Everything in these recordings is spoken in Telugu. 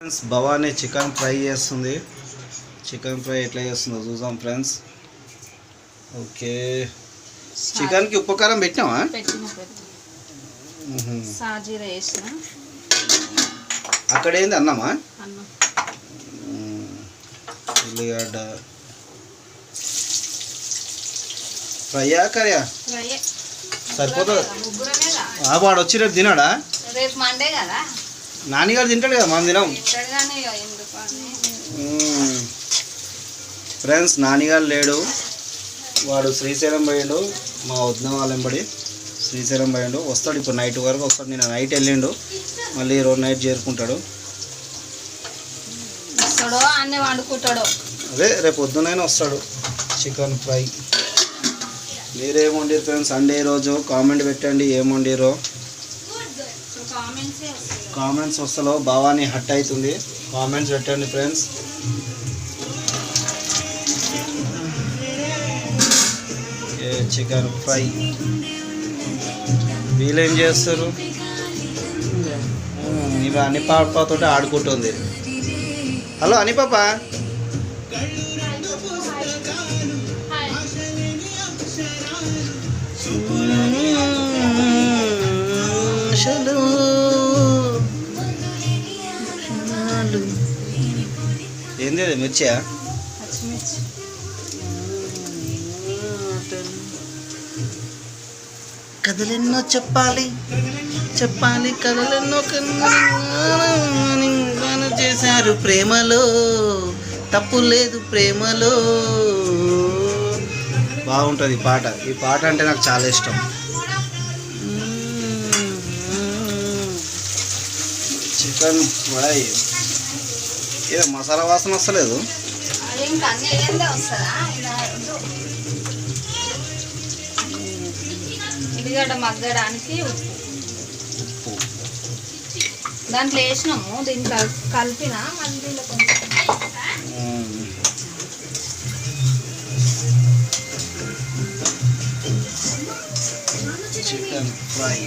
ఫ్రెండ్స్ భవానీ చికెన్ ఫ్రై చేస్తుంది. చికెన్ ఫ్రై ఎట్లా చేస్తుందో చూద్దాం ఫ్రెండ్స్. ఓకే, చికెన్కి ఉప్పు కారం పెట్టినావా? అక్కడ ఏంది అన్నమా? ఉల్లిగడ్డ ఫ్రైయా కర్రీయా? సరిపోతుంది. వాడు వచ్చి రేపు తినాడా? రేపు మండే కదా, నాన్నగారు తింటాడు కదా, మనం తినాం. ఫ్రెండ్స్ నాన్నగారు లేడు, వాడు శ్రీశైలం పోయిండు. మా వదిన వాళ్ళ వెంబడి శ్రీశైలం పోయిండు. వస్తాడు ఇప్పుడు నైట్ వరకు వస్తాడు. నేను నైట్ వెళ్ళిండు, మళ్ళీ ఈరోజు నైట్ చేరుకుంటాడు. అదే రేపు పొద్దునైనా వస్తాడు. చికెన్ ఫ్రై మీరేం వండిరు ఫ్రెండ్స్? సండే రోజు కామెంట్ పెట్టండి ఏం వండిరో. కామెంట్స్ వస్తలో భవానీ హట్ అవుతుంది. కామెంట్స్ పెట్టండి ఫ్రెండ్స్. చికెన్ ఫ్రై వీళ్ళేం చేస్తారు? ఇవి అని పాపతో ఆడుకుంటుంది. హలో అని పాప, ఏంది అది? మిర్చియా? కథలెన్నో చెప్పాలి చెప్పాలి, కథలెన్నో చేశారు. ప్రేమలో తప్పు లేదు, ప్రేమలో. బాగుంటుంది ఈ పాట. ఈ పాట అంటే నాకు చాలా ఇష్టం. చికెన్ ఫ్రై ఏదో మసాలా వాసన వస్తలేదు. ఉల్లిగడ్డ మగ్గడానికి ఉప్పు దాంట్లో వేసినాము. దీంట్లో కలిపిన మళ్ళీ చికెన్ ఫ్రై.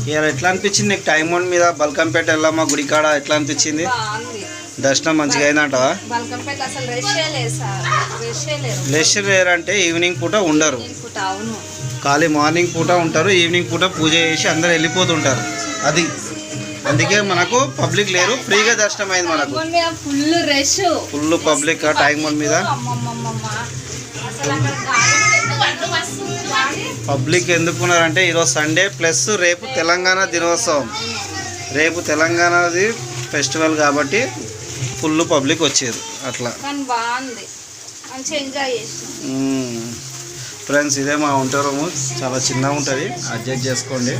ఇవాళ ఎట్లా అనిపించింది నీకు? టైం వన్ మీద బల్కంపేట వెళ్ళామా గుడి కాడ, ఎట్లా అనిపించింది? దర్శనం మంచిగా అయిందంటవా? లెష్ లేరంటే ఈవినింగ్ పూట ఉండరు, ఖాళీ మార్నింగ్ పూట ఉంటారు. ఈవినింగ్ పూట పూజ చేసి అందరు వెళ్ళిపోతుంటారు. అది అందుకే మనకు పబ్లిక్ లేరు, ఫ్రీగా దర్శనం అయింది మనకు. ఫుల్ పబ్లిక్ టైం వన్ మీద. పబ్లిక్ ఎందుకున్నారంటే ఈరోజు సండే ప్లస్ రేపు తెలంగాణ దినోత్సవం. రేపు తెలంగాణది ఫెస్టివల్ కాబట్టి ఫుల్ పబ్లిక్ వచ్చారు. అట్లా ఫ్రెండ్స్ ఇదే మా వంట రూము. చాలా చిన్నగా ఉంటుంది, అడ్జస్ట్ చేసుకోండి.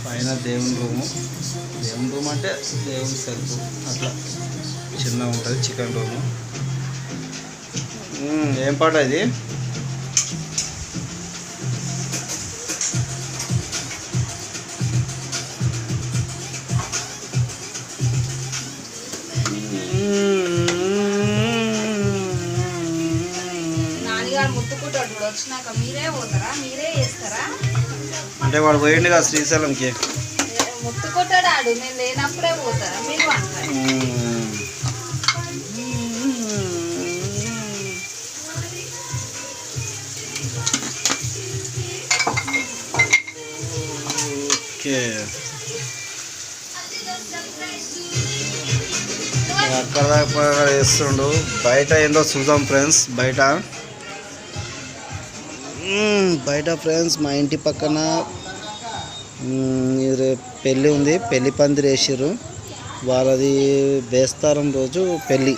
పైన దేవుని రూము. దేవుని రూమ్ అంటే దేవుని సెల్ఫ్, అట్లా చిన్నగా ఉంటుంది చికెన్ రూము. ఏం పాట ఇది? అంటే వాడు పోయిండు కదా శ్రీశైలంకి, ముట్టుకుంటాడు. నేను లేనప్పుడే పోతారా మీరు అంటారు. ఓకే, అక్కడ దాకా వేస్తుండు. బయట ఏందో చూద్దాం ఫ్రెండ్స్. బయట ఫ్రెండ్స్ మా ఇంటి పక్కన పెళ్ళి ఉంది. పెళ్ళి పందిరి వేసారు. వాళ్ళది బేస్తారం రోజు పెళ్ళి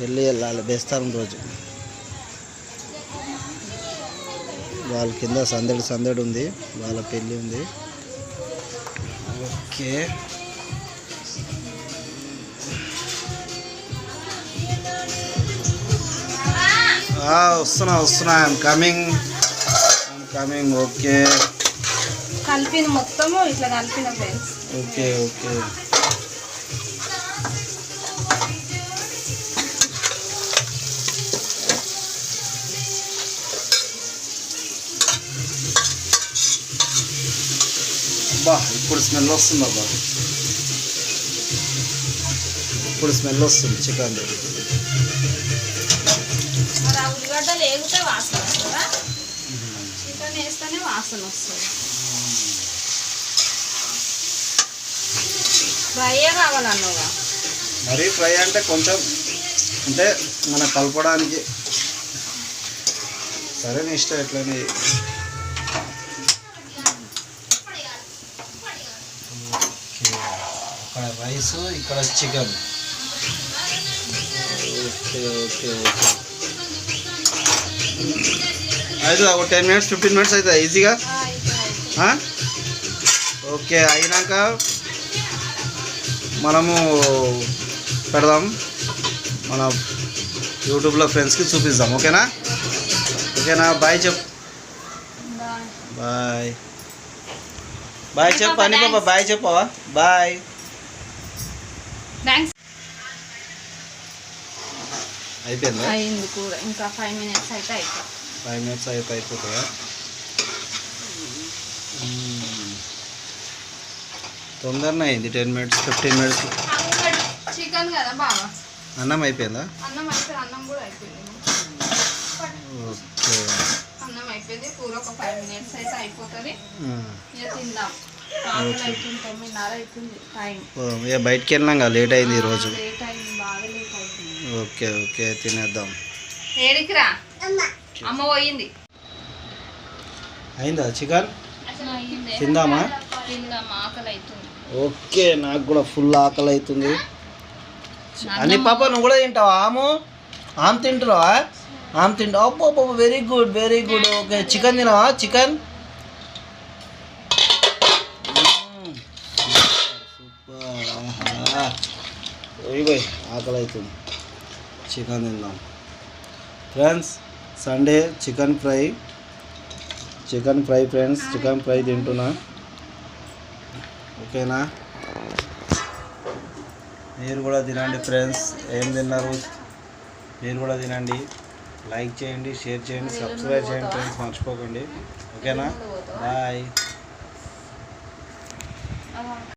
వెళ్ళాలి. బేస్తారం రోజు వాళ్ళ కింద సందడి ఉంది. వాళ్ళ పెళ్ళి ఉంది. ఓకే, వస్తున్నా. I'm coming. ఓకే, కలిపిన మొత్తము ఇట్లా కలిపిన ఫ్రెండ్స్. ఓకే. బా ఇప్పుడు స్మెల్ వస్తుంది అబ్బా, ఇప్పుడు స్మెల్ వస్తుంది చికెన్. మరి ఆ ఉల్లిగడ్డలు వేగితే వాసన వస్తుందా? చికెన్ వేస్తేనే వాసన వస్తుంది. ఫ్రై కావాలన్నావుగా. మరీ ఫ్రై అంటే కొంచెం, అంటే మన కలపడానికి. సరే నీ ఇష్టం ఎట్లనే. అక్కడ రైస్, ఇక్కడ చికెన్. Okay okay okay. అయితే ఒక 10 minutes 15 minutes అవుతుంది ఈజీగా. ఓకే, అయినాక మనము పెడదాం, మన యూట్యూబ్లో ఫ్రెండ్స్కి చూపిద్దాం. ఓకేనా? ఓకేనా? బాయ్ చెప్పు. బాయ్ బాయ్ చెప్పు అని పాప. బాయ్ చెప్పవా? బాయ్. థ్యాంక్స్. అయిపోయిందా? అయింది కూర. ఇంకా 5 minutes అయితే అయిపోతుంది. 5 minutes అయితే అయిపోతుందా? తొందరనే అయింది. 10 minutes 15 minutes. చికెన్ కదా బాగా. అన్నం అయిపోయిందా? అన్నం అయిపోయింది. అన్నం కూడా అయిపోయింది. ఓకే, అన్నం అయిపోయింది. కూర ఒక 5 minutes అయితే అయిపోతుంది. ఇక తిందాం. ఆకలి అవుతుంది. 9:30 అవుతుంది టైం. ఇక బయటికి వెళ్ళినాం కదా, లేట్ అయింది ఈరోజు. లేట్ అయింది, బాగా లేట్ అవుతుంది. ఓకే ఓకే, తినేద్దాం. ఏడికి రా, అమ్మ పోయింది. అయిందా చికెన్? అయింది. తిందామా? తిందాం, ఆకలి అవుతుంది. ఓకే, నాకు కూడా ఫుల్ ఆకలి అవుతుంది. అని పాప నువ్వు కూడా తింటావా? ఆమె తింటున్నావా? ఆమె తింటావా? అబ్బో, very good very good. Okay, chicken తినవా? Chicken super. పోయి ఆకలి అవుతుంది, చికెన్ తిందాం friends. Sunday chicken fry friends, chicken fry తింటున్నా. ఓకేనా? మీరు కూడా తినండి ఫ్రెండ్స్. ఏం తిన్నారు? మీరు కూడా తినండి. లైక్ చేయండి, షేర్ చేయండి, సబ్స్క్రైబ్ చేయండి ఫ్రెండ్స్, మర్చిపోకండి. ఓకేనా? బాయ్.